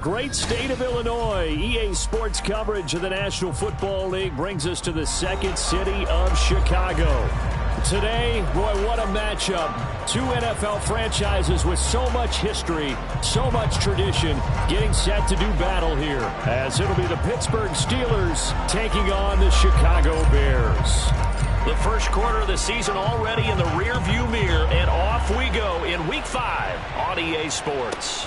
Great state of Illinois. EA Sports coverage of the National Football League brings us to the second city of Chicago. Today, boy, what a matchup. Two NFL franchises with so much history, so much tradition, getting set to do battle here, as it'll be the Pittsburgh Steelers taking on the Chicago Bears. The first quarter of the season already in the rearview mirror, and off we go in Week 5 on EA Sports.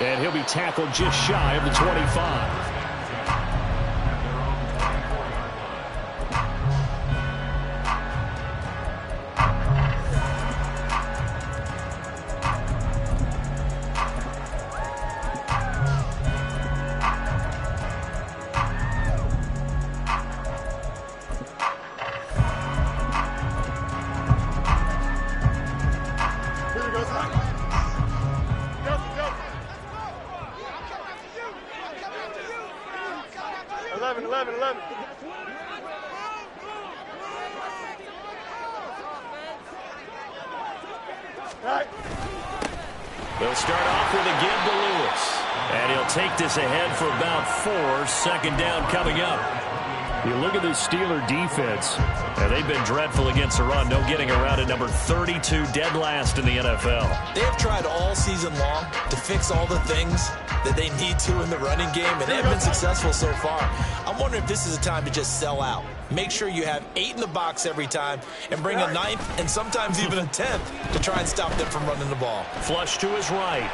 And he'll be tackled just shy of the 25. They'll start off with a give to Lewis. And he'll take this ahead for about 4. Second down coming up. You look at this Steeler defense, and they've been dreadful against the run. No getting around at number 32, dead last in the NFL. They have tried all season long to fix all the things that they need to in the running game, and they have been successful so far. I'm wondering if this is a time to just sell out. Make sure you have 8 in the box every time and bring a 9th and sometimes even a 10th to try and stop them from running the ball. Flush to his right.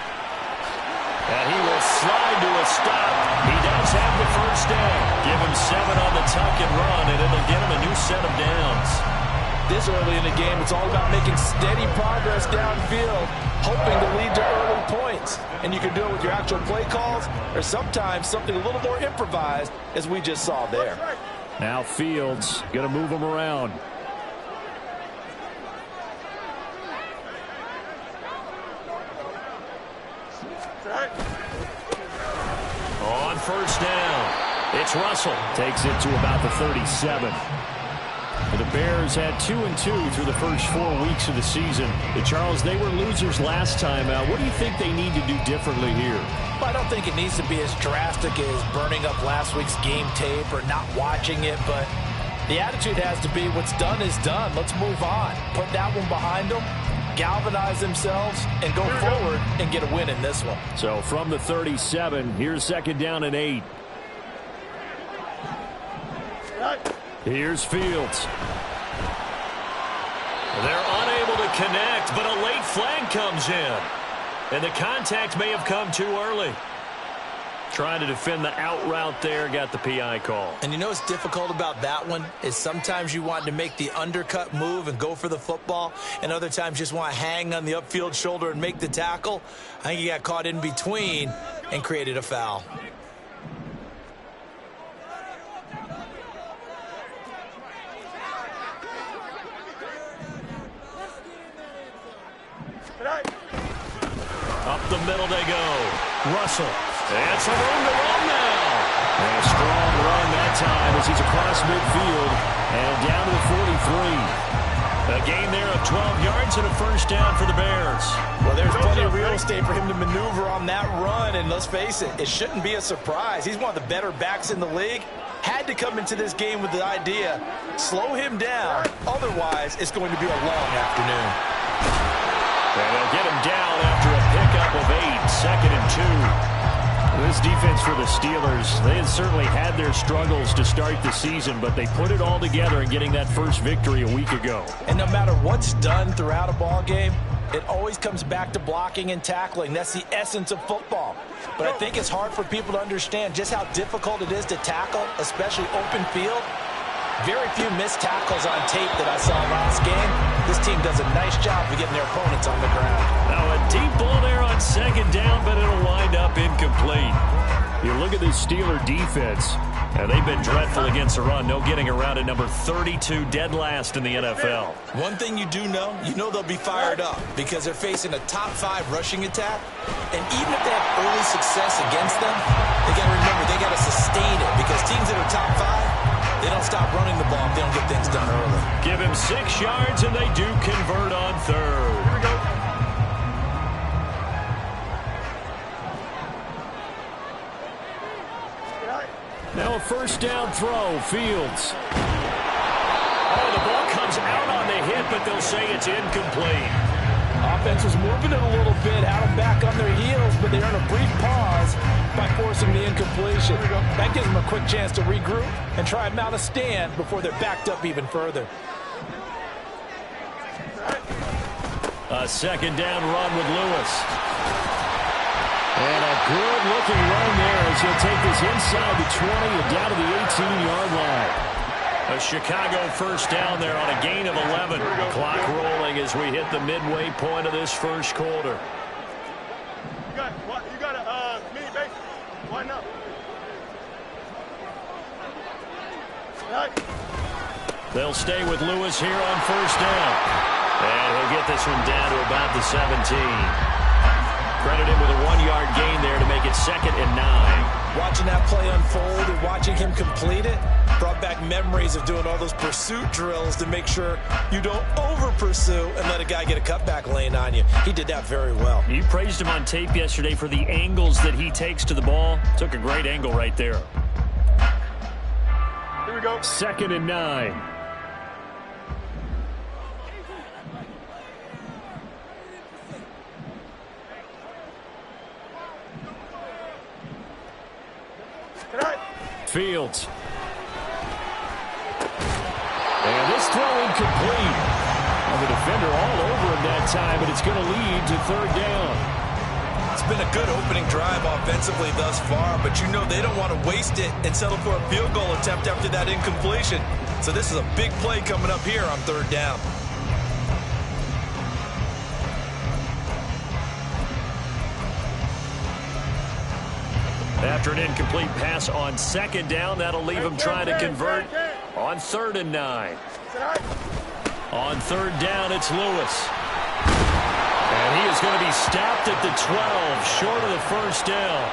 And he will slide to a stop. He does have the first down. Give him 7 on the tuck and run, and it'll get him a new set of downs. This early in the game, it's all about making steady progress downfield, hoping to lead to early points. And you can do it with your actual play calls or sometimes something a little more improvised, as we just saw there. Now Fields going to move him around. On first down, it's Russell. Takes it to about the 37. The Bears had 2-2 through the first 4 weeks of the season. Charles, they were losers last time out. What do you think they need to do differently here? Well, I don't think it needs to be as drastic as burning up last week's game tape or not watching it, but the attitude has to be what's done is done. Let's move on. Put that one behind them, galvanize themselves, and go forward and get a win in this one. So from the 37, here's second down and 8. Here's Fields. They're unable to connect, but a late flag comes in. And the contact may have come too early. Trying to defend the out route there, got the PI call. And you know what's difficult about that one is sometimes you want to make the undercut move and go for the football, and other times you just want to hang on the upfield shoulder and make the tackle. I think he got caught in between and created a foul. Up the middle they go. Russell. And some room to run now. And a strong run that time as he's across midfield and down to the 43. A gain there of 12 yards and a first down for the Bears. Well, there's plenty of real estate for him to maneuver on that run, and let's face it, it shouldn't be a surprise. He's one of the better backs in the league. Had to come into this game with the idea, slow him down, otherwise it's going to be a long afternoon. And they'll get him down after a pickup of 8, second and 2. This defense for the Steelers, they had certainly had their struggles to start the season, but they put it all together in getting that first victory a week ago. And no matter what's done throughout a ball game, it always comes back to blocking and tackling. That's the essence of football. But I think it's hard for people to understand just how difficult it is to tackle, especially open field. Very few missed tackles on tape that I saw last game. This team does a nice job of getting their opponents on the ground. Now a deep ball there on second down, but it'll wind up incomplete. You look at this Steeler defense, and they've been dreadful against the run. No getting around at number 32, dead last in the NFL. One thing you do know, they'll be fired up because they're facing a top 5 rushing attack. And even if they have early success against them, they got to remember they got to sustain it because teams that are top 5, they don't stop running the ball if they don't get things done early. Give him 6 yards, and they do convert on third. Here we go. Now a first down throw. Fields. Oh, the ball comes out on the hit, but they'll say it's incomplete. Offense was moving it a little bit, had them back on their heels, but they earned a brief pause by forcing the incompletion. That gives them a quick chance to regroup and try and mount a stand before they're backed up even further. A second down run with Lewis. And a good-looking run there as he'll take this inside the 20 and down to the 18-yard line. A Chicago first down there on a gain of 11. Clock rolling as we hit the midway point of this first quarter. You got a mini base. Why not? They'll stay with Lewis here on first down. And he'll get this one down to about the 17. Credit him with a 1-yard gain there to make it 2nd and 9. Watching that play unfold and watching him complete it brought back memories of doing all those pursuit drills to make sure you don't over-pursue and let a guy get a cutback lane on you. He did that very well. You praised him on tape yesterday for the angles that he takes to the ball. Took a great angle right there. Here we go. 2nd and 9. Fields. And this throw incomplete. And the defender all over him that time, but it's going to lead to 3rd down. It's been a good opening drive offensively thus far, but you know they don't want to waste it and settle for a field goal attempt after that incompletion. So this is a big play coming up here on 3rd down. After an incomplete pass on 2nd down, that'll leave him trying to convert on 3rd and 9. On 3rd down, it's Lewis. And he is going to be stopped at the 12, short of the first down.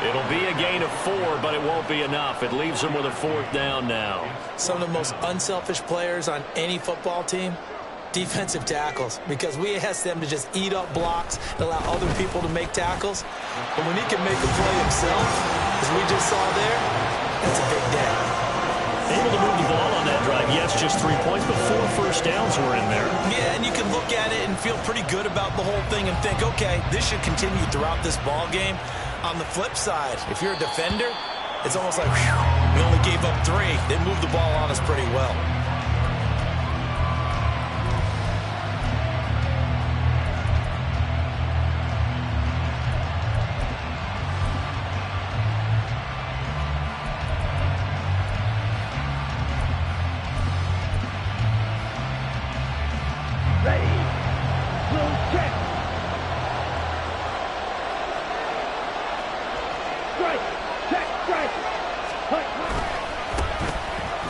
It'll be a gain of 4, but it won't be enough. It leaves him with a 4th down now. Some of the most unselfish players on any football team, defensive tackles, because we ask them to just eat up blocks and allow other people to make tackles. But when he can make the play himself, as we just saw there, that's a big day. Able to move the ball on that drive. Yes, just 3 points, but 4 first downs were in there. Yeah, and you can look at it and feel pretty good about the whole thing and think, okay, this should continue throughout this ball game. On the flip side, if you're a defender, it's almost like, whew, we only gave up 3. They moved the ball on us pretty well.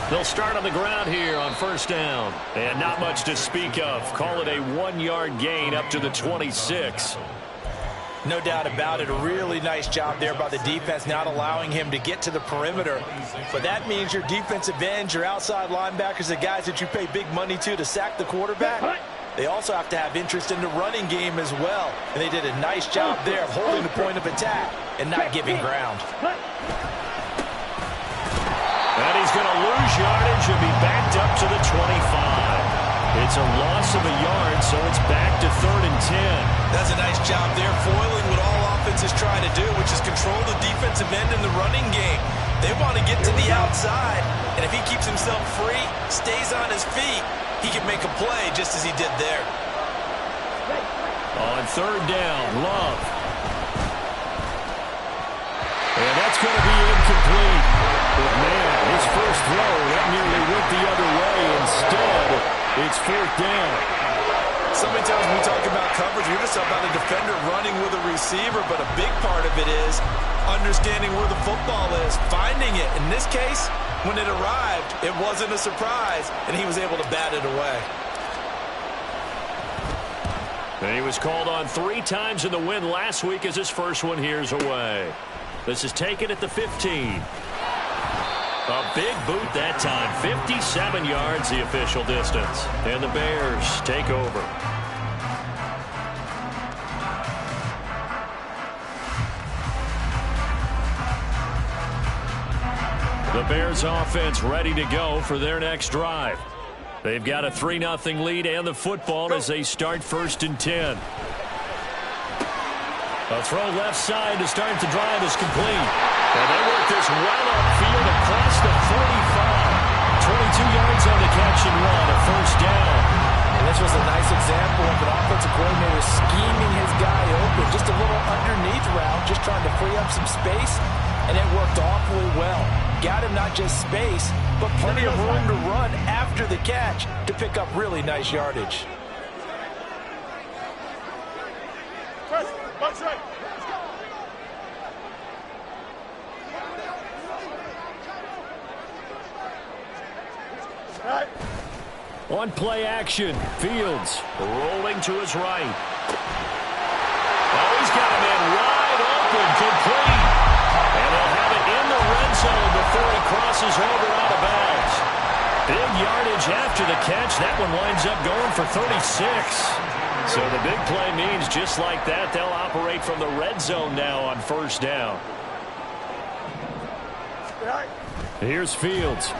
They'll start on the ground here on first down. And not much to speak of. Call it a 1-yard gain up to the 26. No doubt about it. A really nice job there by the defense, not allowing him to get to the perimeter. But that means your defensive ends, your outside linebackers, the guys that you pay big money to sack the quarterback, they also have to have interest in the running game as well. And they did a nice job there of holding the point of attack and not giving ground. And he's going to lose yardage and be backed up to the 25. It's a loss of a yard, so it's back to 3rd and 10. That's a nice job there, foiling what all offenses try to do, which is control the defensive end in the running game. They want to get to the outside, and if he keeps himself free, stays on his feet, he can make a play just as he did there. On 3rd down, Love. And that's going to be incomplete. But man, his first throw, that nearly went the other way. Instead, it's 4th down. So many times when we talk about coverage, we're just about a defender running with a receiver, but a big part of it is understanding where the football is, finding it. In this case, when it arrived, it wasn't a surprise, and he was able to bat it away. And he was called on 3 times in the win last week as his first one here's away. This is taken at the 15. A big boot that time. 57 yards the official distance. And the Bears take over. The Bears offense ready to go for their next drive. They've got a 3-0 lead and the football as they start 1st and 10. A throw left side to start the drive is complete. And they work this well upfield across the 45. 22 yards on the catch and run, a 1st down. And this was a nice example of an offensive coordinator scheming his guy open. Just a little underneath route, just trying to free up some space, and it worked awfully well. Got him not just space, but plenty of room to run after the catch to pick up really nice yardage. On play action, Fields rolling to his right. Oh, he's got a man wide open, complete. And he'll have it in the red zone before he crosses over out of bounds. Big yardage after the catch. That one winds up going for 36. So the big play means just like that, they'll operate from the red zone now on 1st down. Here's Fields.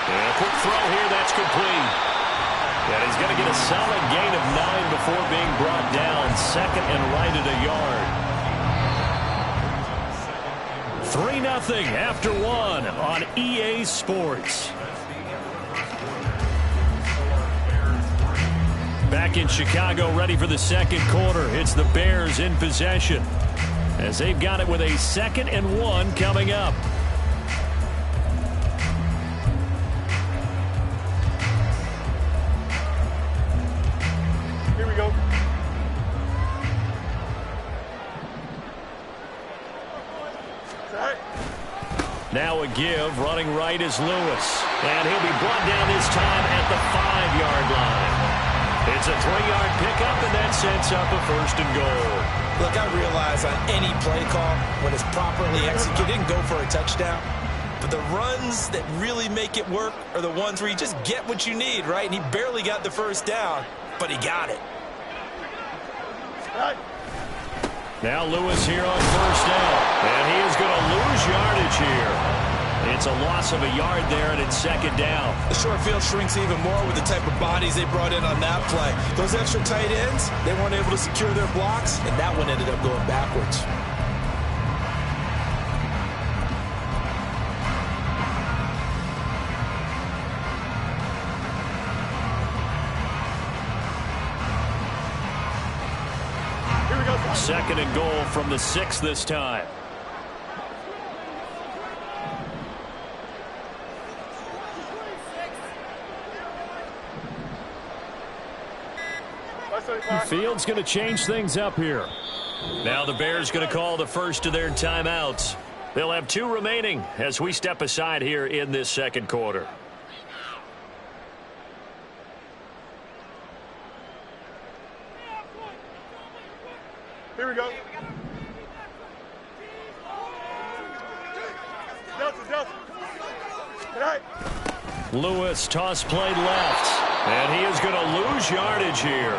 And a quick throw here, that's complete. And he's going to get a solid gain of 9 before being brought down. 2nd and right at a yard. 3-0 after 1 on EA Sports. Back in Chicago, ready for the 2nd quarter. It's the Bears in possession, as they've got it with a 2nd and 1 coming up. Here we go. Now a give, running right is Lewis. And he'll be brought down this time at the 5-yard line. It's a 3-yard pickup, and that sets up a 1st and goal. Look, I realize on any play call, when it's properly executed, it can go for a touchdown. But the runs that really make it work are the ones where you just get what you need, right? And he barely got the 1st down, but he got it. Now Lewis here on 1st down. And he is going to lose yardage here. It's a loss of a yard there, and it's 2nd down. The short field shrinks even more with the type of bodies they brought in on that play. Those extra tight ends, they weren't able to secure their blocks, And that one ended up going backwards. Here we go. 2nd and goal from the 6 this time. Fields going to change things up here. Now the Bears going to call the first of their timeouts. They'll have 2 remaining as we step aside here in this 2nd quarter. Here we go. Lewis, toss play left. And he is going to lose yardage here.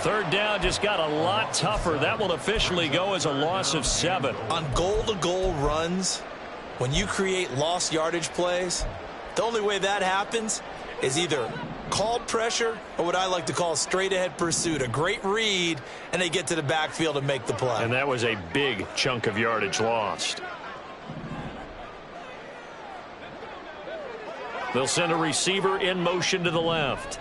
3rd down just got a lot tougher. That will officially go as a loss of 7. on goal-to-goal runs, when you create lost yardage plays, the only way that happens is either called pressure or what I like to call straight-ahead pursuit. A great read, and they get to the backfield and make the play. And that was a big chunk of yardage lost. They'll send a receiver in motion to the left.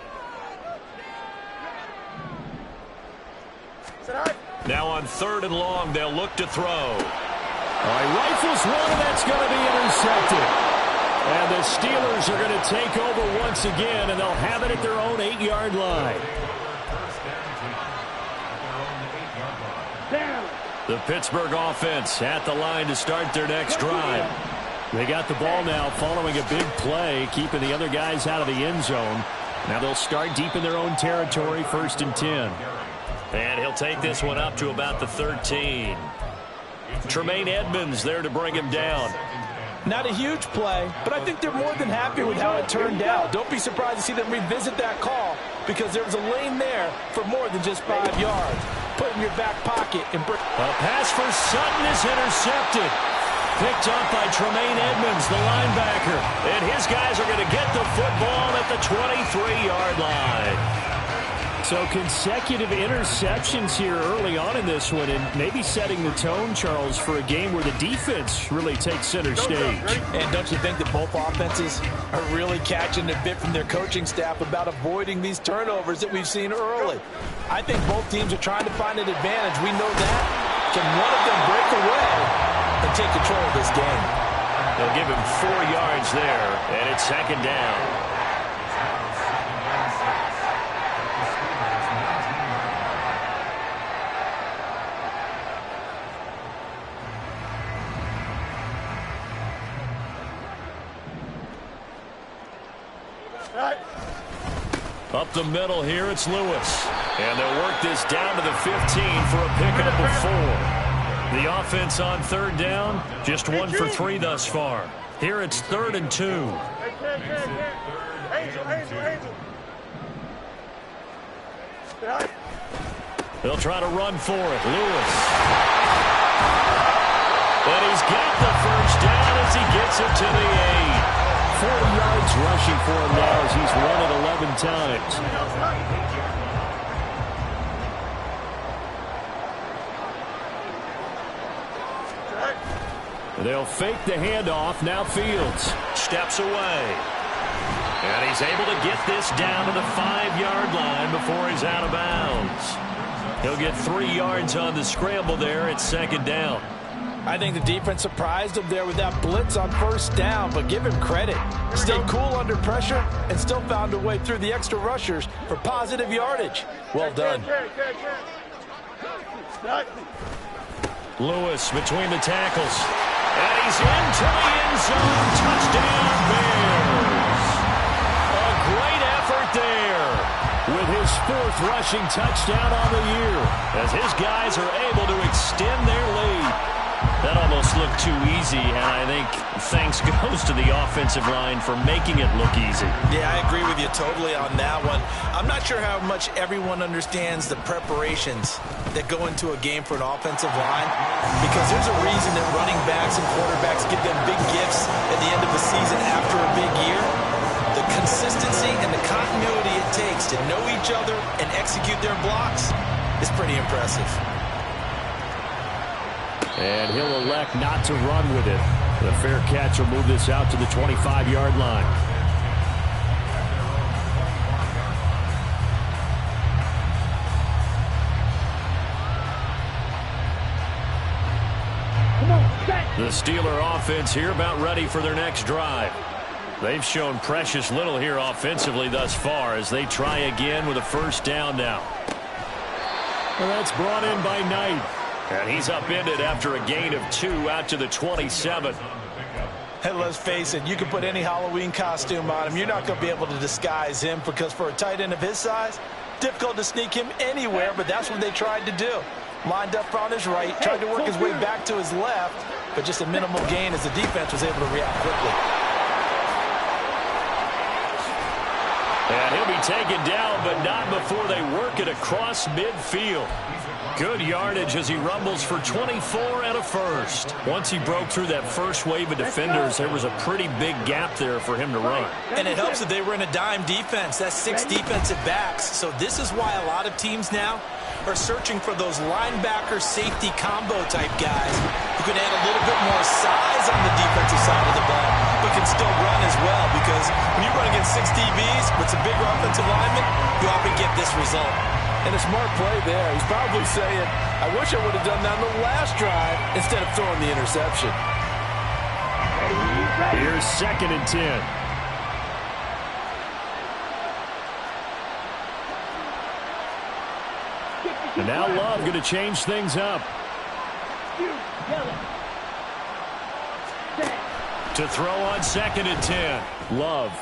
Now on 3rd and long, they'll look to throw. All right, rifles one, and that's going to be intercepted. And the Steelers are going to take over once again, and they'll have it at their own 8-yard line. The Pittsburgh offense at the line to start their next drive. They got the ball now following a big play, keeping the other guys out of the end zone. Now they'll start deep in their own territory, 1st and 10. And he'll take this one up to about the 13. Tremaine Edmonds there to bring him down. Not a huge play, but I think they're more than happy with how it turned out. Don't be surprised to see them revisit that call, because there was a lane there for more than just 5 yards. Put it in your back pocket and bring. A pass for Sutton is intercepted. picked up by Tremaine Edmonds, the linebacker. And his guys are going to get the football at the 23-yard line. So consecutive interceptions here early on in this one, and maybe setting the tone, Charles, for a game where the defense really takes center stage. And don't you think that both offenses are really catching a bit from their coaching staff about avoiding these turnovers that we've seen early? I think both teams are trying to find an advantage. We know that. Can one of them break away and take control of this game? They'll give him 4 yards there, and it's second down. Up the middle here, it's Lewis. And they'll work this down to the 15 for a pickup of 4. The offense on third down, just 1 for 3 thus far. Here it's 3rd and 2. They'll try to run for it. Lewis. And he's got the first down as he gets it to the 8. 40 yards rushing for him now as he's run it 11 times. They'll fake the handoff. Now Fields steps away. And he's able to get this down to the 5-yard line before he's out of bounds. He'll get 3 yards on the scramble there at second down. I think the defense surprised him there with that blitz on first down, but give him credit. Stayed cool under pressure and still found a way through the extra rushers for positive yardage. Well done. Lewis between the tackles. And he's into the end zone. Touchdown, Bears. A great effort there with his 4th rushing touchdown on the year as his guys are able to extend their lead. That almost looked too easy, and I think thanks goes to the offensive line for making it look easy. Yeah, I agree with you totally on that one. I'm not sure how much everyone understands the preparations that go into a game for an offensive line, because there's a reason that running backs and quarterbacks give them big gifts at the end of the season after a big year. The consistency and the continuity it takes to know each other and execute their blocks is pretty impressive. And he'll elect not to run with it. The fair catch will move this out to the 25-yard line. The Steeler offense here about ready for their next drive. They've shown precious little here offensively thus far as they try again with a first down now. Well, that's brought in by Knight. And he's upended after a gain of 2 out to the 27. And let's face it, you can put any Halloween costume on him. You're not going to be able to disguise him because for a tight end of his size, difficult to sneak him anywhere, but that's what they tried to do. Lined up on his right, tried to work his way back to his left, but just a minimal gain as the defense was able to react quickly. And he'll be taken down, but not before they work it across midfield. Good yardage as he rumbles for 24 and a first. Once he broke through that first wave of defenders, there was a pretty big gap there for him to run. And it helps that they were in a dime defense. That's 6 defensive backs. So this is why a lot of teams now are searching for those linebacker safety combo type guys who can add a little bit more size on the defensive side of the ball, but can still run as well, because when you run against 6 DBs with some bigger offensive linemen, you often get this result. And a smart play there. He's probably saying, I wish I would have done that on the last drive instead of throwing the interception. Here's 2nd and 10. And now Love going to change things up. To throw on 2nd and 10. Love.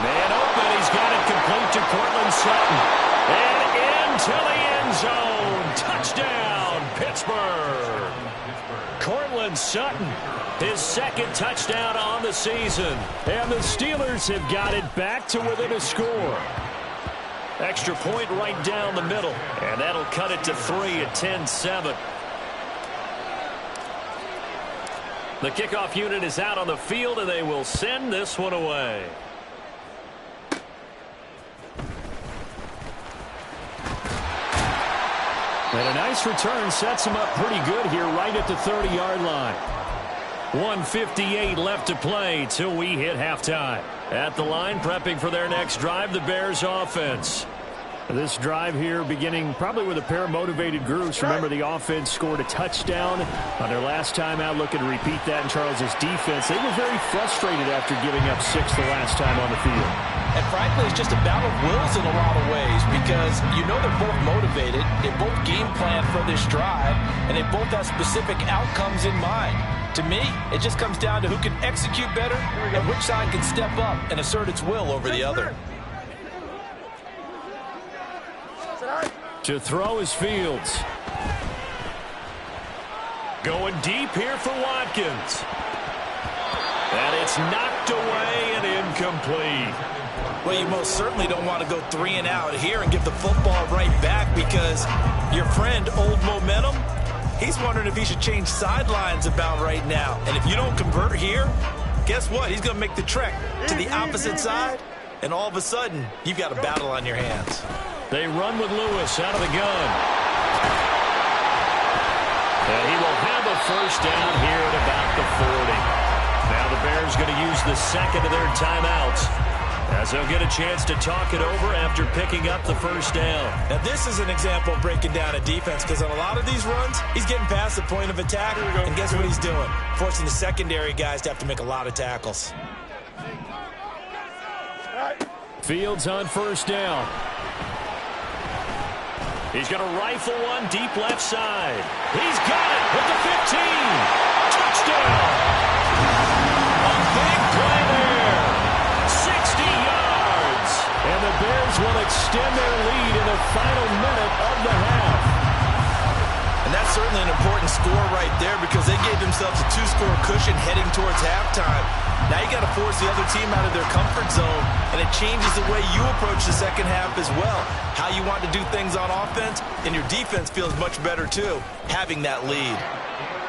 Man open. He's got it complete to Cortland Sutton. And into the end zone. Touchdown, Pittsburgh. Cortland Sutton, his 2nd touchdown on the season. And the Steelers have got it back to within a score. Extra point right down the middle. And that'll cut it to 3 at 10-7. The kickoff unit is out on the field, and they will send this one away. And a nice return sets them up pretty good here right at the 30-yard line. 1:58 left to play till we hit halftime. At the line, prepping for their next drive, the Bears offense. This drive here beginning probably with a pair of motivated groups. Remember, the offense scored a touchdown on their last time out, looking to repeat that in Charles's defense. They were very frustrated after giving up 6 the last time on the field. And frankly, it's just a battle of wills in a lot of ways because you know they're both motivated, they both game plan for this drive, and they both have specific outcomes in mind. To me, it just comes down to who can execute better and which side can step up and assert its will over the other. To throw is Fields. Going deep here for Watkins. And it's knocked away and incomplete. Well, you most certainly don't want to go 3 and out here and give the football right back because your friend, Old Momentum, he's wondering if he should change sidelines about right now. And if you don't convert here, guess what? He's going to make the trek to the opposite side, and all of a sudden, you've got a battle on your hands. They run with Lewis out of the gun. And he will have a first down here at about the 40. Now the Bears going to use the second of their timeouts as they'll get a chance to talk it over after picking up the first down. Now this is an example of breaking down a defense because on a lot of these runs, he's getting past the point of attack, and guess what he's doing? Forcing the secondary guys to have to make a lot of tackles. Fields on first down. He's going to rifle one deep left side. He's got it with the 15. Touchdown. A big play there. 60 yards. And the Bears will extend their lead in the final minute of the half. And that's certainly an important score right there because they gave themselves a 2-score cushion heading towards halftime. Now you got to force the other team out of their comfort zone, and it changes the way you approach the second half as well. How you want to do things on offense, and your defense feels much better too, having that lead.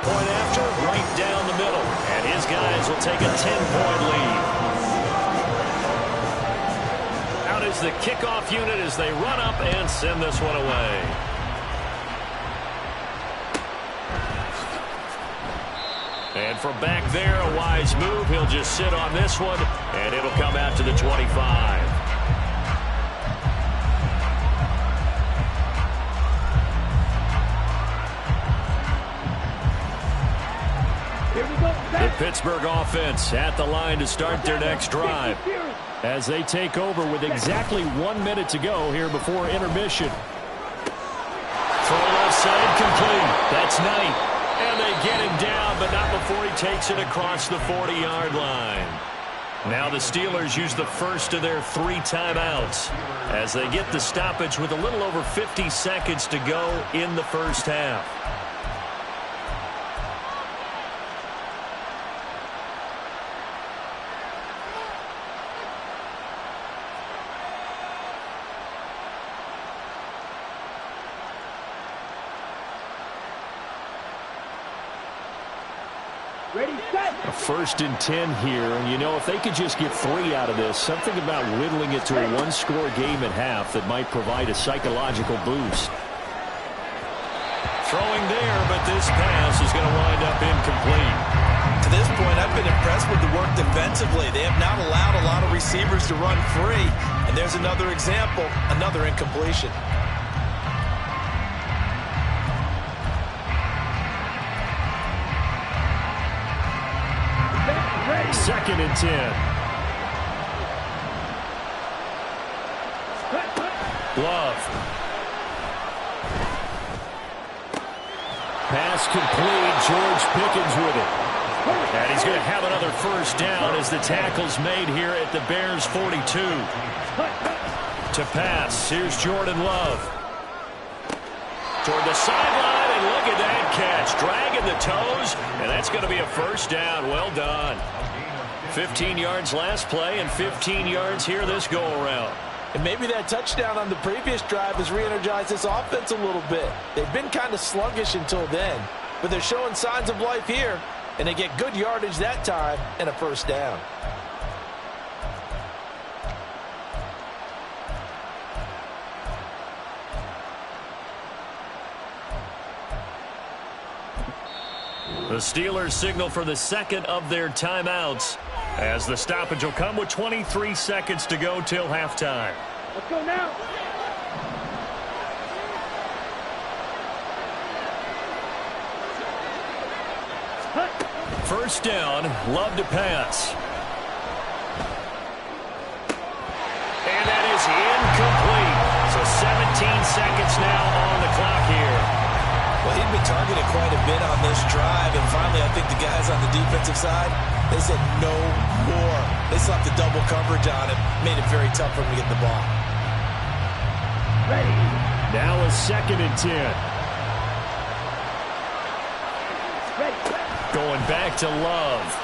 Point after, right down the middle. And his guys will take a 10-point lead. Out is the kickoff unit as they run up and send this one away. And from back there, a wise move. He'll just sit on this one, and it'll come out to the 25. The Pittsburgh offense at the line to start their next drive. As they take over with exactly 1 minute to go here before intermission. Throw left side complete. That's Knight. And they get him down, but not before he takes it across the 40-yard line. Now the Steelers use the first of their 3 timeouts as they get the stoppage with a little over 50 seconds to go in the first half. A 1st and 10 here, and you know, if they could just get 3 out of this, something about whittling it to a 1-score game at half that might provide a psychological boost. Throwing there, but this pass is going to wind up incomplete. To this point, I've been impressed with the work defensively. They have not allowed a lot of receivers to run free, and there's another example, another incompletion. 2nd and 10. Love. Pass complete. George Pickens with it. And he's going to have another first down as the tackle's made here at the Bears' 42. To pass, here's Jordan Love. Toward the sideline, and look at that catch. Dragging the toes, and that's going to be a first down. Well done. 15 yards last play and 15 yards here this go-around. And maybe that touchdown on the previous drive has re-energized this offense a little bit. They've been kind of sluggish until then, but they're showing signs of life here, and they get good yardage that time and a first down. The Steelers signal for the second of their timeouts as the stoppage will come with 23 seconds to go till halftime. Let's go now. First down, Love to pass. And that is incomplete. So 17 seconds now on the clock here. Well, he'd been targeted quite a bit on this drive, and finally I think the guys on the defensive side, they said no more. They slapped the double coverage on him, made it very tough for him to get the ball. Ready. Now a 2nd and 10. Going back to Love.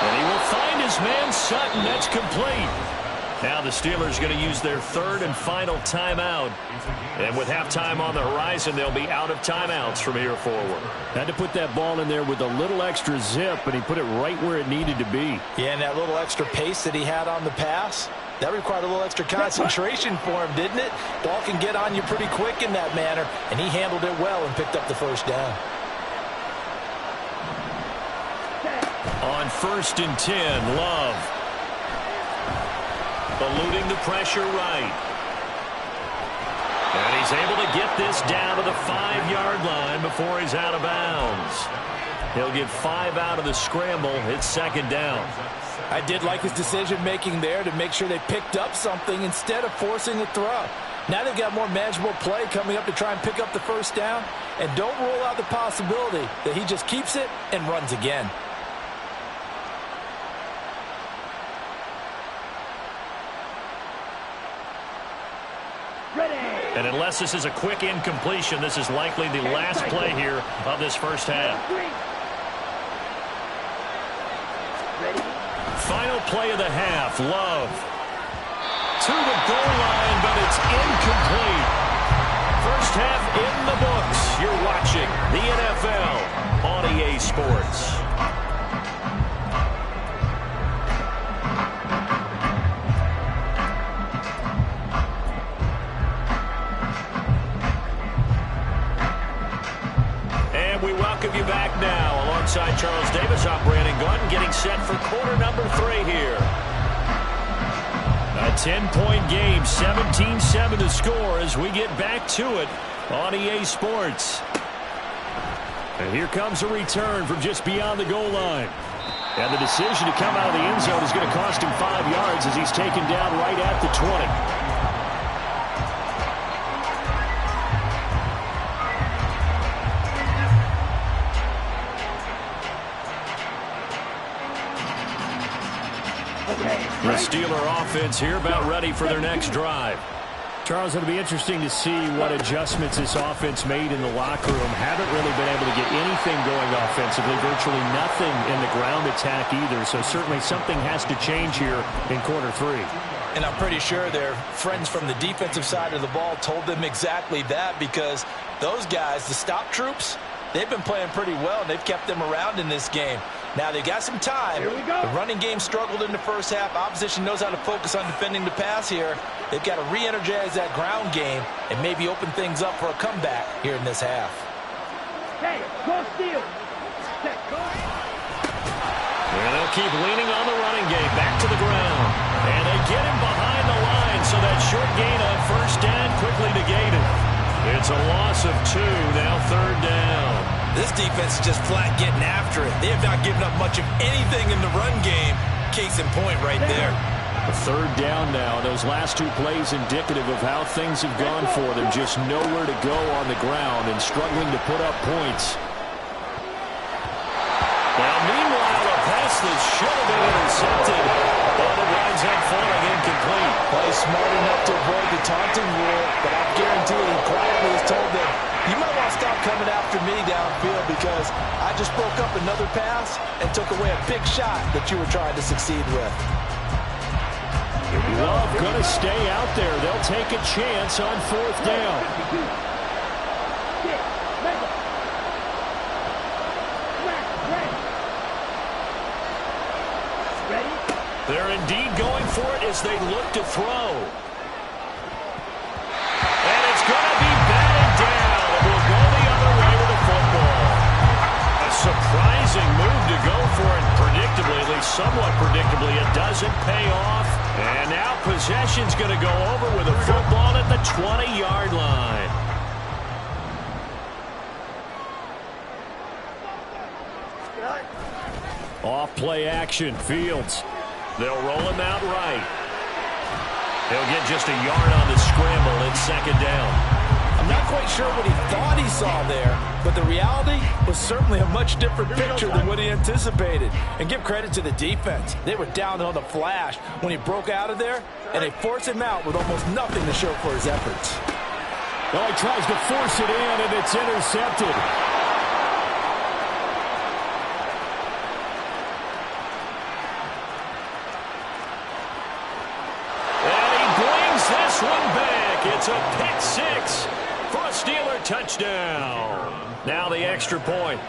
And he will find his man Sutton. That's complete. Now the Steelers going to use their 3rd and final timeout. And with halftime on the horizon, they'll be out of timeouts from here forward. Had to put that ball in there with a little extra zip, and he put it right where it needed to be. Yeah, and that little extra pace that he had on the pass, that required a little extra concentration for him, didn't it? Ball can get on you pretty quick in that manner, and he handled it well and picked up the first down. On 1st and 10, Love. Eluding the pressure right. And he's able to get this down to the 5-yard line before he's out of bounds. He'll get 5 out of the scramble. It's 2nd down. I did like his decision-making there to make sure they picked up something instead of forcing a throw. Now they've got more manageable play coming up to try and pick up the first down. And don't rule out the possibility that he just keeps it and runs again. And unless this is a quick incompletion, this is likely the last play here of this first half. Final play of the half, Love. To the goal line, but it's incomplete. First half in the books. You're watching the NFL on EA Sports. We welcome you back now. Alongside Charles Davis, I'm Brandon Gunn, getting set for quarter number 3 here. A 10-point game, 17-7 to score as we get back to it on EA Sports. And here comes a return from just beyond the goal line. And the decision to come out of the end zone is going to cost him 5 yards as he's taken down right at the 20. The Steeler offense here about ready for their next drive. Charles, it'll be interesting to see what adjustments this offense made in the locker room. Haven't really been able to get anything going offensively, virtually nothing in the ground attack either. So certainly something has to change here in quarter 3. And I'm pretty sure their friends from the defensive side of the ball told them exactly that, because those guys, the stop troops, they've been playing pretty well, and they've kept them around in this game. Now, they've got some time. The running game struggled in the first half. Opposition knows how to focus on defending the pass here. They've got to re-energize that ground game and maybe open things up for a comeback here in this half. Hey, go steal. And they'll keep leaning on the running game. Back to the ground. And they get him behind the line, so that short gain on first down quickly negated. It's a loss of 2, now 3rd down. This defense is just flat getting after it. They have not given up much of anything in the run game. Case in point right there. A 3rd down now. Those last 2 plays indicative of how things have gone for them. Just nowhere to go on the ground and struggling to put up points. Well, meanwhile, a pass that should have been intercepted, but it winds up falling incomplete. Play smart enough to avoid the taunting rule, but I guarantee he quietly has told them, you might want to stop coming after me downfield because I just broke up another pass and took away a big shot that you were trying to succeed with. Love going to stay out there. They'll take a chance on 4th down. They're indeed going for it as they look to throw. And it's going to be batted down. It will go the other way with the football. A surprising move to go for it. Predictably, at least somewhat predictably, it doesn't pay off. And now possession's going to go over with a football at the 20-yard line. Off play action, Fields. They'll roll him out right. He'll get just a yard on the scramble in second down. I'm not quite sure what he thought he saw there, but the reality was certainly a much different picture than what he anticipated. And give credit to the defense. They were down on the flash when he broke out of there, and they forced him out with almost nothing to show for his efforts. Well, he tries to force it in, and it's intercepted. This one back. It's a pick six for a Steeler touchdown. Now the extra point.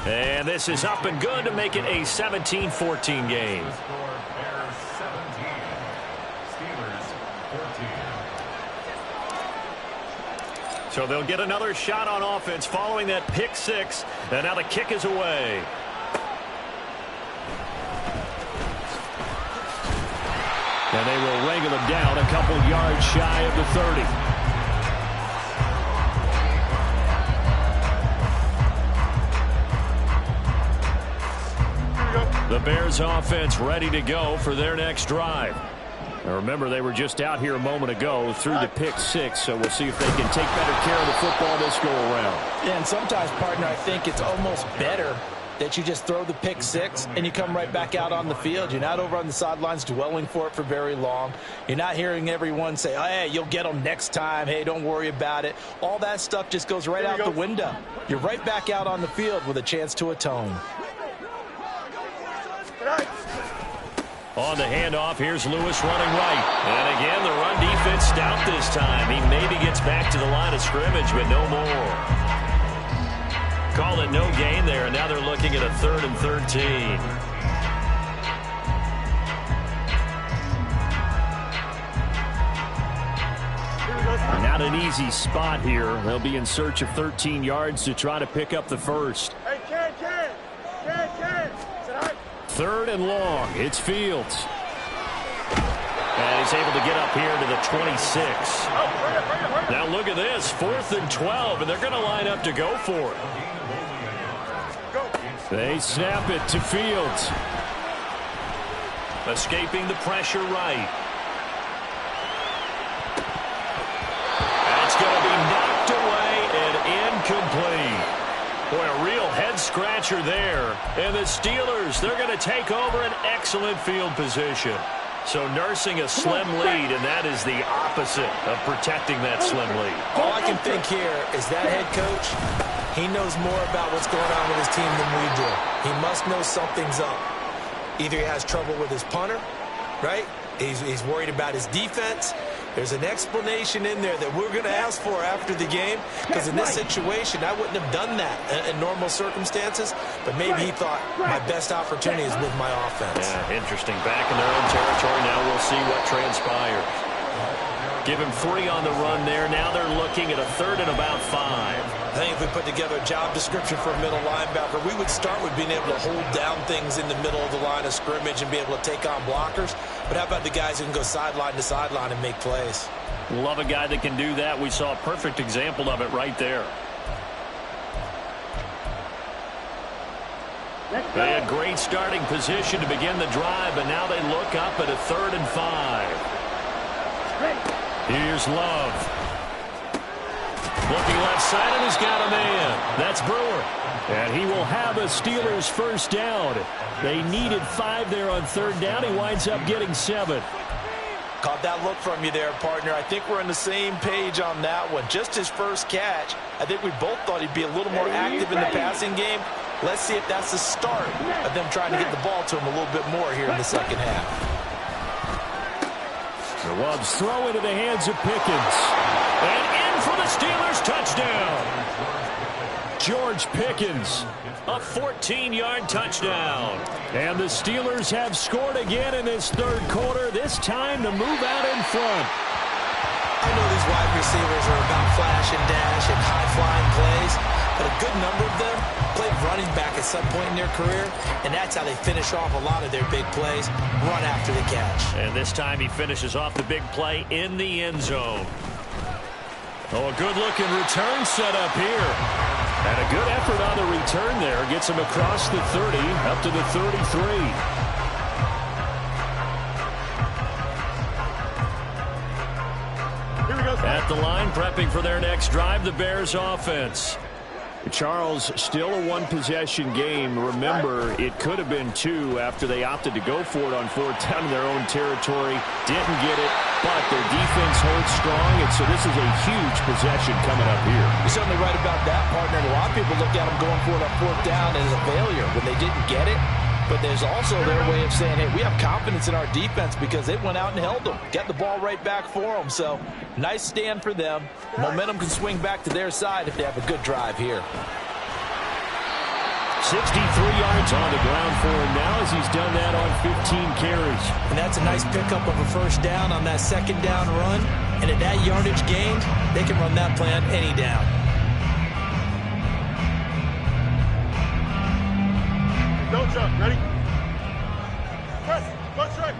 And this is up and good to make it a 17-14 game. So they'll get another shot on offense following that pick six. And now the kick is away. And they will wrangle him down a couple yards shy of the 30. The Bears offense ready to go for their next drive. Now remember, they were just out here a moment ago through the pick six, so we'll see if they can take better care of the football this go around. Yeah, and sometimes, partner, I think it's almost better that you just throw the pick six and you come right back out on the field. You're not over on the sidelines dwelling for it for very long. You're not hearing everyone say, oh, hey, you'll get them next time. Hey, don't worry about it. All that stuff just goes right out the window. You're right back out on the field with a chance to atone. On the handoff, here's Lewis running right. And again, the run defense stout this time. He maybe gets back to the line of scrimmage, but no more. Call it no gain there, and now they're looking at a 3rd and 13. Not an easy spot here. They'll be in search of 13 yards to try to pick up the first. Hey, Ken. 3rd and long. It's Fields. And he's able to get up here to the 26. Now look at this, 4th and 12, and they're going to line up to go for it. They snap it to Fields. Escaping the pressure right. That's going to be knocked away and incomplete. Boy, a real head-scratcher there. And the Steelers, they're going to take over an excellent field position. So nursing a slim lead, and that is the opposite of protecting that slim lead. All I can think here is that head coach, he knows more about what's going on with his team than we do. He must know something's up. Either he has trouble with his punter, right? He's worried about his defense. There's an explanation in there that we're going to ask for after the game, because in this situation, I wouldn't have done that in normal circumstances, but maybe he thought my best opportunity is with my offense. Yeah, interesting. Back in their own territory. Now we'll see what transpires. Give him 3 on the run there. Now they're looking at a 3rd and about 5. I think if we put together a job description for a middle linebacker, we would start with being able to hold down things in the middle of the line of scrimmage and be able to take on blockers. But how about the guys who can go sideline to sideline and make plays? Love a guy that can do that. We saw a perfect example of it right there. They had great starting position to begin the drive, but now they look up at a 3rd and 5. Here's Love. Looking left side, and he's got a man. That's Brewer. And he will have a Steelers first down. They needed 5 there on 3rd down. He winds up getting 7. Caught that look from you there, partner. I think we're on the same page on that one. Just his first catch. I think we both thought he'd be a little more active in the passing game. Let's see if that's the start of them trying to get the ball to him a little bit more here in the second half. The Loves throw into the hands of Pickens. And in for the Steelers touchdown. George Pickens. A 14-yard touchdown. And the Steelers have scored again in this third quarter, this time to move out in front. I know these wide receivers are about flash and dash and high-flying plays, but a good number of them played running back at some point in their career, and that's how they finish off a lot of their big plays, run after the catch. And this time he finishes off the big play in the end zone. Oh, a good-looking return set up here. And a good effort on the return there. Gets him across the 30, up to the 33. At the line, prepping for their next drive, the Bears offense. Charles, still a one-possession game. Remember, it could have been two after they opted to go for it on fourth down in their own territory. Didn't get it, but their defense holds strong, and so this is a huge possession coming up here. You're certainly right about that, partner. And a lot of people look at them going for it on fourth down as a failure when they didn't get it. But there's also their way of saying, hey, we have confidence in our defense because they went out and held them. Get the ball right back for them. So, nice stand for them. Momentum can swing back to their side if they have a good drive here. 63 yards on the ground for him now as he's done that on 15 carries. And that's a nice pickup of a first down on that second down run. And at that yardage gained, they can run that play on any down. Go, Chuck. Ready? Press. Go straight.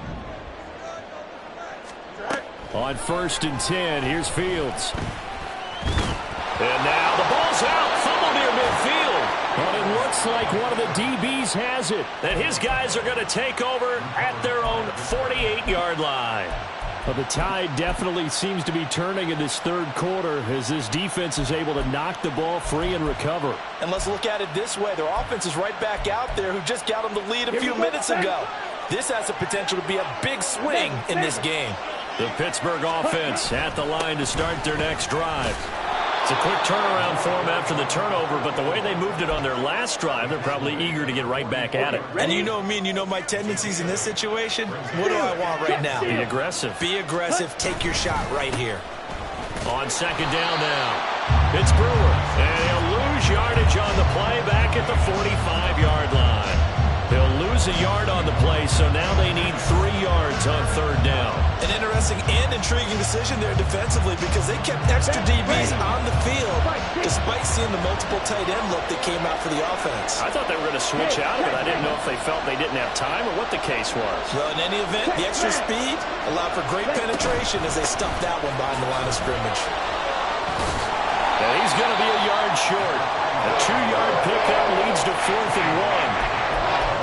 On 1st and 10, here's Fields. And now the ball's out. Fumble near midfield. But it looks like one of the DBs has it. And his guys are going to take over at their own 48-yard line. Well, the tide definitely seems to be turning in this third quarter as this defense is able to knock the ball free and recover. And let's look at it this way. Their offense is right back out there who just got them the lead a few minutes ago. This has the potential to be a big swing in this game. The Pittsburgh offense at the line to start their next drive. It's a quick turnaround for them after the turnover, but the way they moved it on their last drive, they're probably eager to get right back at it. And you know me and you know my tendencies in this situation. What do I want right now? Be aggressive. Be aggressive. Take your shot right here. On second down now, it's Brewer. And he'll lose yardage on the play back at the 45-yard line. He'll lose a yard on the play, so now they need 3 yards on third down. An interesting and intriguing decision there defensively because they kept extra DBs on the field despite seeing the multiple tight end look that came out for the offense. I thought they were going to switch out of it. I didn't know if they felt they didn't have time or what the case was. Well, in any event, the extra speed allowed for great penetration as they stuffed that one behind the line of scrimmage. And he's going to be a yard short. A 2-yard pickup leads to 4th and 1.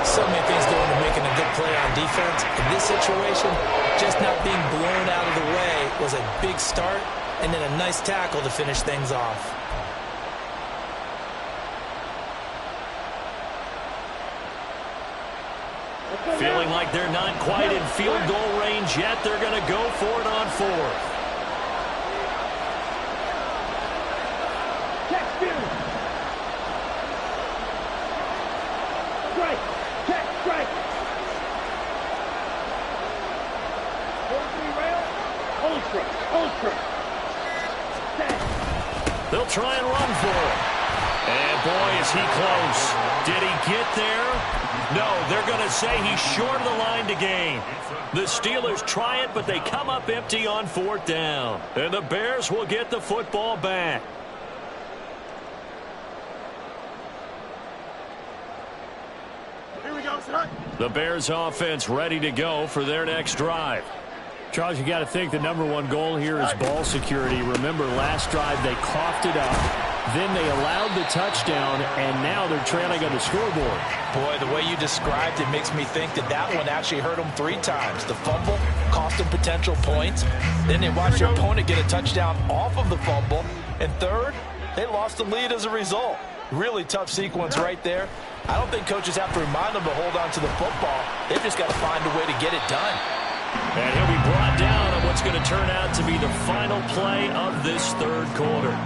So many things go into making a good play on defense. In this situation, just not being blown out of the way was a big start, and then a nice tackle to finish things off. Feeling like they're not quite in field goal range yet. They're going to go for it on 4th. They'll try and run for it. And boy, is he close. Did he get there? No, they're going to say he's short of the line to gain. The Steelers try it, but they come up empty on 4th down. And the Bears will get the football back. Here we go, son. The Bears offense ready to go for their next drive. Charles, you got to think the #1 goal here is ball security. Remember, last drive they coughed it up, then they allowed the touchdown, and now they're trailing on the scoreboard. Boy, the way you described it makes me think that that one actually hurt them 3 times. The fumble cost them potential points. Then they watched their opponent get a touchdown off of the fumble. And third, they lost the lead as a result. Really tough sequence right there. I don't think coaches have to remind them to hold on to the football. They've just got to find a way to get it done. And he'll be brought down on what's going to turn out to be the final play of this third quarter.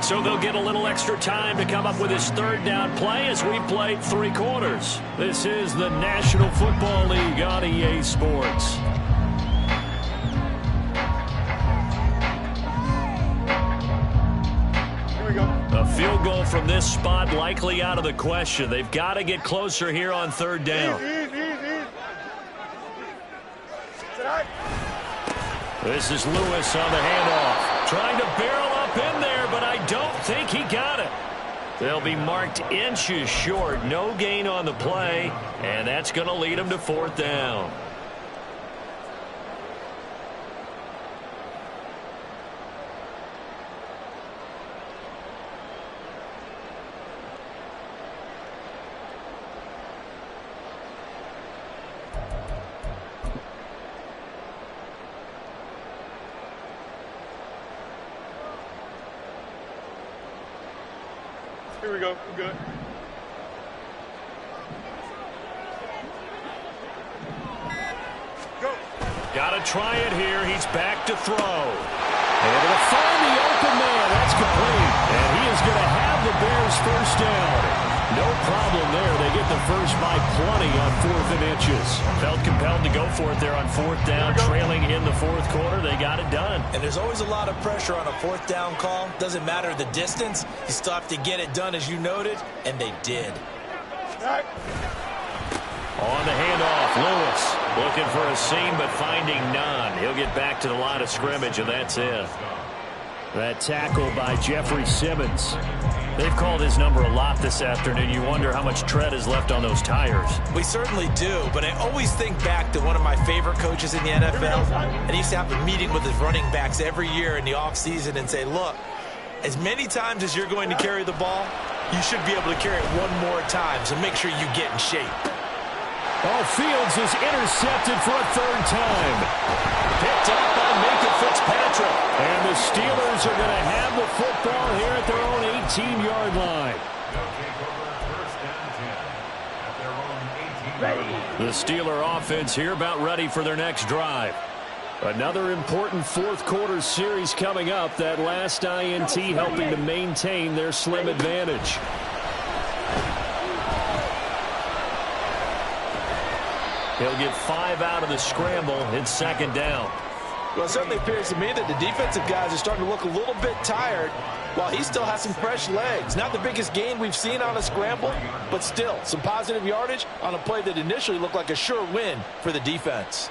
So they'll get a little extra time to come up with his third down play as we played 3 quarters. This is the National Football League on EA Sports. Here we go. A field goal from from this spot likely out of the question. They've got to get closer here on third down. This is Lewis on the handoff. Trying to barrel up in there, but I don't think he got it. They'll be marked inches short. No gain on the play, and that's going to lead them to fourth down. Here we go. We're good. Go. Got to try it here. He's back to throw. And to find the open man. That's complete. And he is going to have the Bears first down. No problem there. They get the first by plenty on 4th and inches. Felt compelled to go for it there on 4th down. Trailing in the 4th quarter. They got it done. And there's always a lot of pressure on a 4th down call. Doesn't matter the distance. You still have to get it done, as you noted, and they did. Right. On the handoff, Lewis looking for a seam but finding none. He'll get back to the line of scrimmage, and that's it. That tackle by Jeffrey Simmons. They've called his number a lot this afternoon. You wonder how much tread is left on those tires. We certainly do, but I always think back to one of my favorite coaches in the NFL, and he used to have a meeting with his running backs every year in the offseason and say, look, as many times as you're going to carry the ball, you should be able to carry it one more time, so make sure you get in shape. Oh, Fields is intercepted for a third time. Picked up by Minka Fitzpatrick. And the Steelers are going to have the football here at their own 18-yard line. The Steeler offense here about ready for their next drive. Another important fourth quarter series coming up. That last INT helping to maintain their slim advantage. He'll get 5 out of the scramble. It's second down. Well, it certainly appears to me that the defensive guys are starting to look a little bit tired while he still has some fresh legs. Not the biggest gain we've seen on a scramble, but still some positive yardage on a play that initially looked like a sure win for the defense.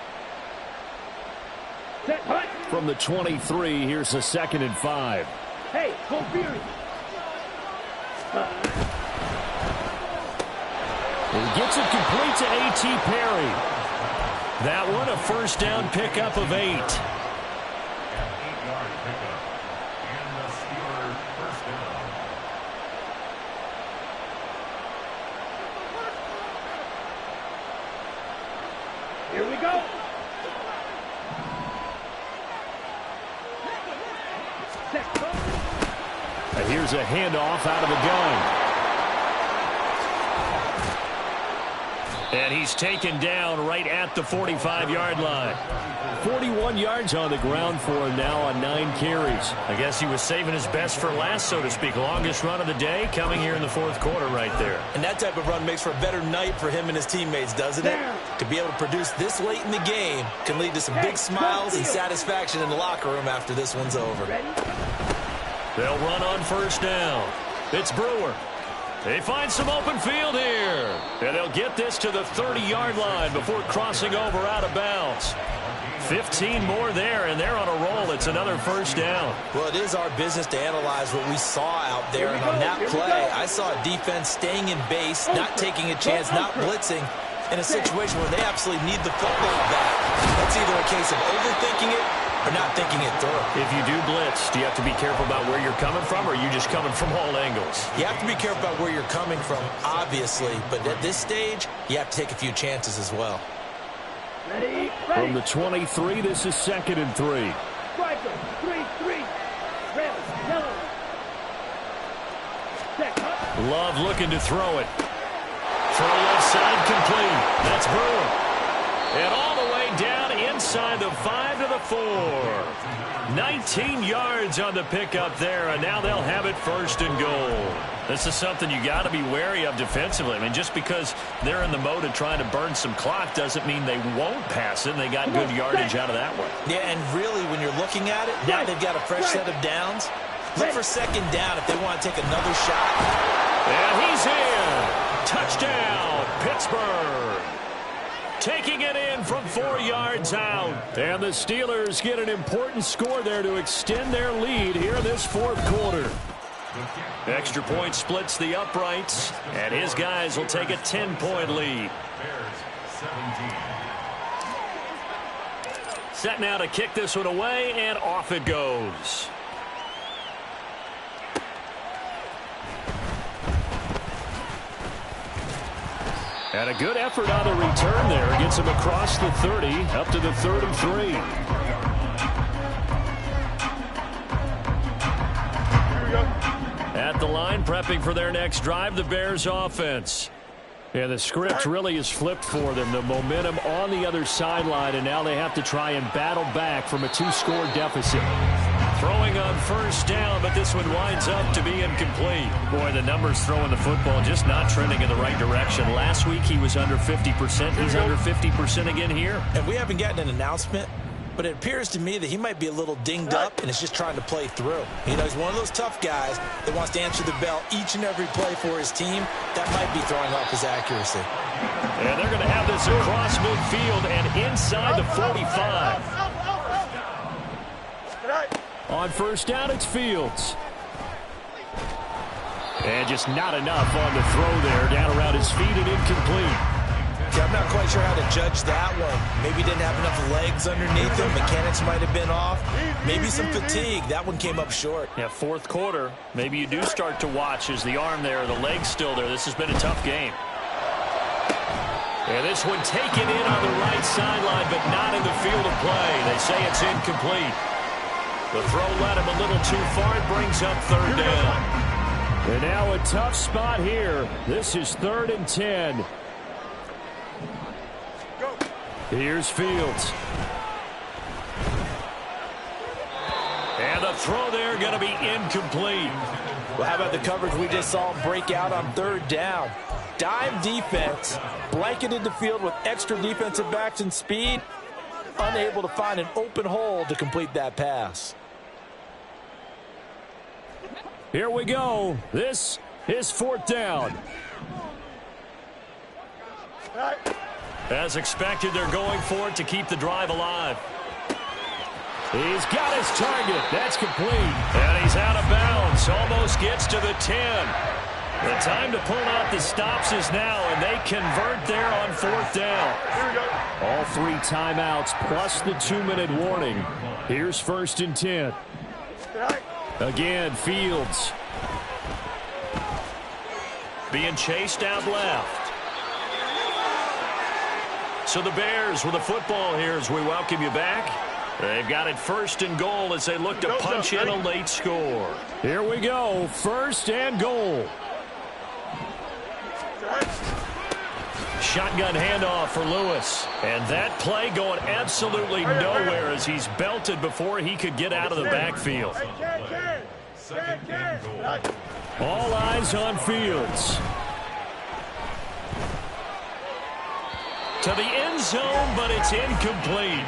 From the 23, here's a 2nd and 5. Hey, go Fury. He gets it complete to A.T. Perry. That one a first down pickup of 8. Here we go. And here's a handoff out of the gun. And he's taken down right at the 45-yard line. 41 yards on the ground for him now on 9 carries. I guess he was saving his best for last, so to speak. Longest run of the day coming here in the 4th quarter right there. And that type of run makes for a better night for him and his teammates, doesn't it? To be able to produce this late in the game can lead to some big smiles and satisfaction in the locker room after this one's over. They'll run on first down. It's Brewer. They find some open field here. And they'll get this to the 30-yard line before crossing over out of bounds. 15 more there, and they're on a roll. It's another first down. Well, it is our business to analyze what we saw out there. And on that play, I saw a defense staying in base, not taking a chance, not blitzing, in a situation where they absolutely need the football back. That's either a case of overthinking it or not thinking it through. If you do blitz, do you have to be careful about where you're coming from, or are you just coming from all angles? You have to be careful about where you're coming from, obviously. But at this stage, you have to take a few chances as well. Ready. From the 23, this is 2nd and 3. Striker, 3-3. Red, yellow. Love looking to throw it. Throw left side complete. That's Brewer. And all the way down inside the 5 to the 4. 19 yards on the pickup there, and now they'll have it first and goal. This is something you got to be wary of defensively. I mean, just because they're in the mode of trying to burn some clock doesn't mean they won't pass it, and they got good yardage out of that one. Yeah, and really, when you're looking at it, now they've got a fresh set of downs. Look for second down if they want to take another shot. And he's in. Touchdown, Pittsburgh. Taking it in from 4 yards out. And the Steelers get an important score there to extend their lead here in this fourth quarter. Extra point splits the uprights, and his guys will take a 10-point lead. Set now to kick this one away, and off it goes. And a good effort on the return there. Gets him across the 30, up to the 33. At the line, prepping for their next drive, the Bears offense. Yeah, the script really is flipped for them. The momentum on the other sideline, and now they have to try and battle back from a 2-score deficit. Throwing on first down, but this one winds up to be incomplete. Boy, the numbers throwing the football just not trending in the right direction. Last week he was under 50%. He's under 50% again here. And we haven't gotten an announcement, but it appears to me that he might be a little dinged up and is just trying to play through. You know, he's one of those tough guys that wants to answer the bell each and every play for his team. That might be throwing off his accuracy. And they're going to have this across midfield and inside the 45. On first down, it's Fields. And just not enough on the throw there. Down around his feet and incomplete. See, I'm not quite sure how to judge that one. Maybe he didn't have enough legs underneath him. Mechanics might have been off. Maybe some fatigue. That one came up short. Yeah, fourth quarter. Maybe you do start to watch as the arm there, the leg's still there. This has been a tough game. And this one taken in on the right sideline, but not in the field of play. They say it's incomplete. The throw led him a little too far. It brings up third down. And now a tough spot here. This is 3rd and 10. Here's Fields. And the throw there going to be incomplete. Well, how about the coverage we just saw him break out on 3rd down? Dime defense, blanketed the field with extra defensive backs and speed, unable to find an open hole to complete that pass. Here we go. This is 4th down. As expected, they're going for it to keep the drive alive. He's got his target. That's complete. And he's out of bounds. Almost gets to the 10. The time to pull out the stops is now, and they convert there on 4th down. Here we go. All 3 timeouts plus the 2-minute warning. Here's 1st and 10. Again, Fields. Being chased out left. So the Bears with the football here as we welcome you back. They've got it 1st and goal as they look to punch in a late score. Here we go. 1st and goal. Shotgun handoff for Lewis. And that play going absolutely nowhere as he's belted before he could get out of the backfield. All eyes on Fields. To the end zone, but it's incomplete.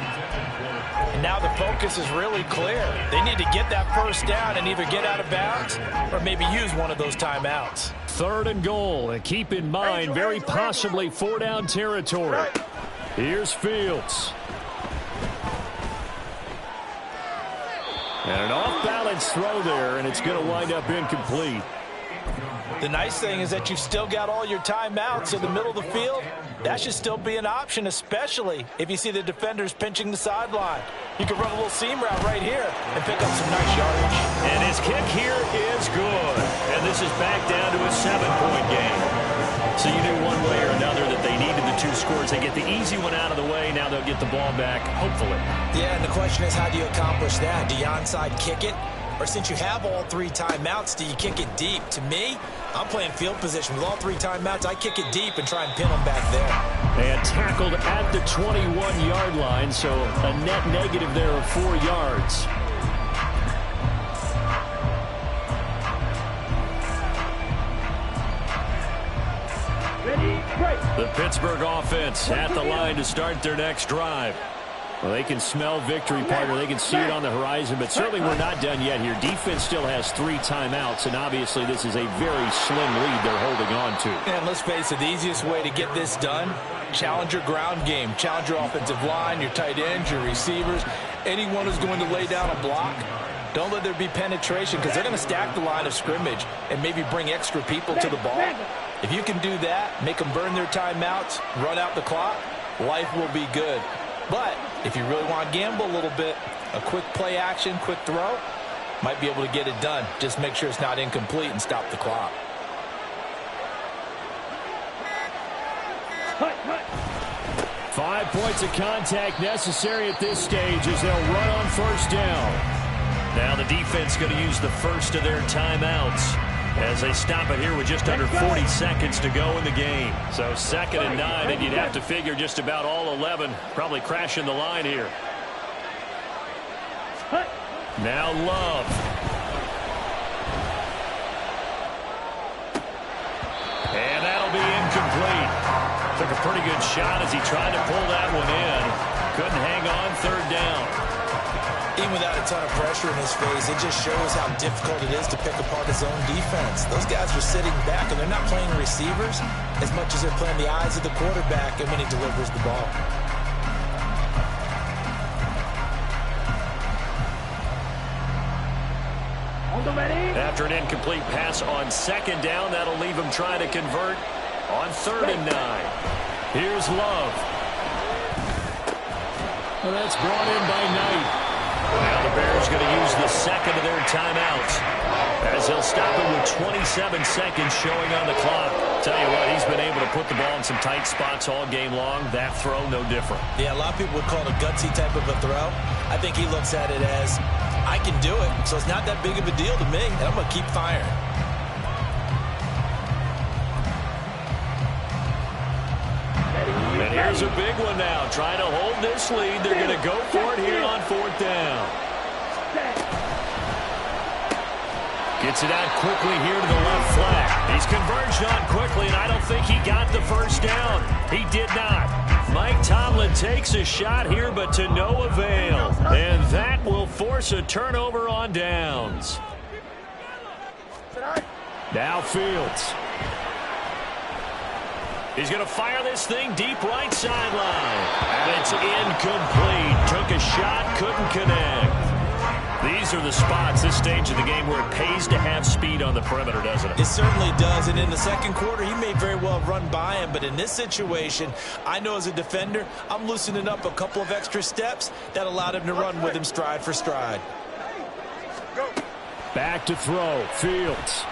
And now the focus is really clear. They need to get that 1st down and either get out of bounds or maybe use one of those timeouts. 3rd and goal, and keep in mind, very possibly 4-down territory. Here's Fields. And an off-balance throw there, and it's going to wind up incomplete. The nice thing is that you've still got all your timeouts in the middle of the field. That should still be an option, especially if you see the defenders pinching the sideline. You can run a little seam route right here and pick up some nice yardage. And his kick here is good. And this is back down to a 7-point game. So you knew one way or another that they needed the 2 scores. They get the easy one out of the way. Now they'll get the ball back, hopefully. Yeah, and the question is, how do you accomplish that? Do you onside kick it? Or since you have all 3 timeouts, do you kick it deep? To me, I'm playing field position. With all 3 timeouts, I kick it deep and try and pin them back there. And tackled at the 21-yard line, so a net negative there of 4 yards. Ready, break. The Pittsburgh offense at the line to start their next drive. Well, they can smell victory, partner. They can see it on the horizon, but certainly we're not done yet here. Defense still has 3 timeouts, and obviously this is a very slim lead they're holding on to. And let's face it, the easiest way to get this done, challenge your ground game. Challenge your offensive line, your tight ends, your receivers, anyone who's going to lay down a block. Don't let there be penetration because they're going to stack the line of scrimmage and maybe bring extra people to the ball. If you can do that, make them burn their timeouts, run out the clock, life will be good. But if you really want to gamble a little bit, a quick play action, quick throw, might be able to get it done. Just make sure it's not incomplete and stop the clock. 5 points of contact necessary at this stage as they'll run on first down. Now the defense going to use the first of their timeouts as they stop it here with just under 40 seconds to go in the game. So 2nd and 9, and you'd have to figure just about all 11 probably crashing the line here. Now Love. And that'll be incomplete. Took a pretty good shot as he tried to pull that one in. Couldn't hang on 3rd down. Even without a ton of pressure in his face, it just shows how difficult it is to pick apart his own defense. Those guys are sitting back, and they're not playing receivers as much as they're playing the eyes of the quarterback and when he delivers the ball. After an incomplete pass on 2nd down, that'll leave him trying to convert on 3rd and 9. Here's Love. Well, that's brought in by Knight. Now the Bears going to use the 2nd of their timeouts as they'll stop it with 27 seconds showing on the clock. Tell you what, he's been able to put the ball in some tight spots all game long. That throw, no different. Yeah, a lot of people would call it a gutsy type of a throw. I think he looks at it as, I can do it, so it's not that big of a deal to me, and I'm going to keep firing. And here's a big one now. Trying to hold this lead. They're going to go for it here on 4th down. Gets it out quickly here to the left flank. He's converged on quickly, and I don't think he got the first down. He did not. Mike Tomlin takes a shot here, but to no avail. And that will force a turnover on downs. Now Fields. He's going to fire this thing deep right sideline. And it's incomplete. Took a shot, couldn't connect. These are the spots, this stage of the game, where it pays to have speed on the perimeter, doesn't it? It certainly does, and in the 2nd quarter, he may very well have run by him, but in this situation, I know as a defender, I'm loosening up a couple of extra steps that allowed him to run with him stride for stride. Back to throw, Fields.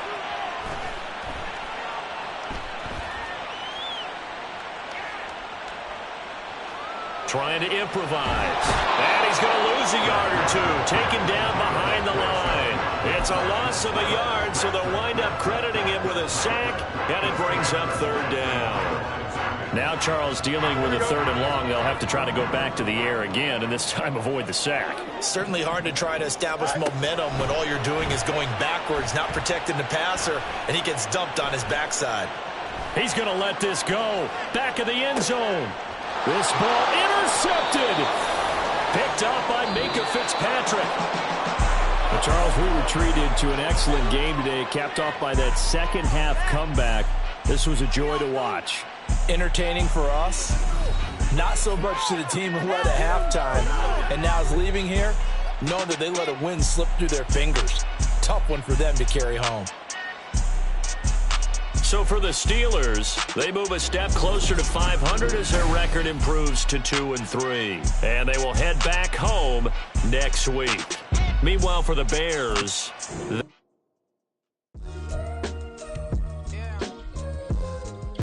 Trying to improvise. And he's going to lose a yard or two. Taken down behind the line. It's a loss of a yard, so they'll wind up crediting him with a sack, and it brings up 3rd down. Now Charles dealing with a 3rd and long. They'll have to try to go back to the air again, and this time avoid the sack. Certainly hard to try to establish momentum when all you're doing is going backwards, not protecting the passer, and he gets dumped on his backside. He's going to let this go. Back of the end zone. This ball intercepted. Picked up by Minka Fitzpatrick. But Charles, we retreated to an excellent game today, capped off by that 2nd half comeback. This was a joy to watch. Entertaining for us, not so much to the team who led at halftime and now is leaving here knowing that they let a win slip through their fingers. Tough one for them to carry home. So for the Steelers, they move a step closer to 500 as their record improves to 2-3. And they will head back home next week. Meanwhile, for the Bears...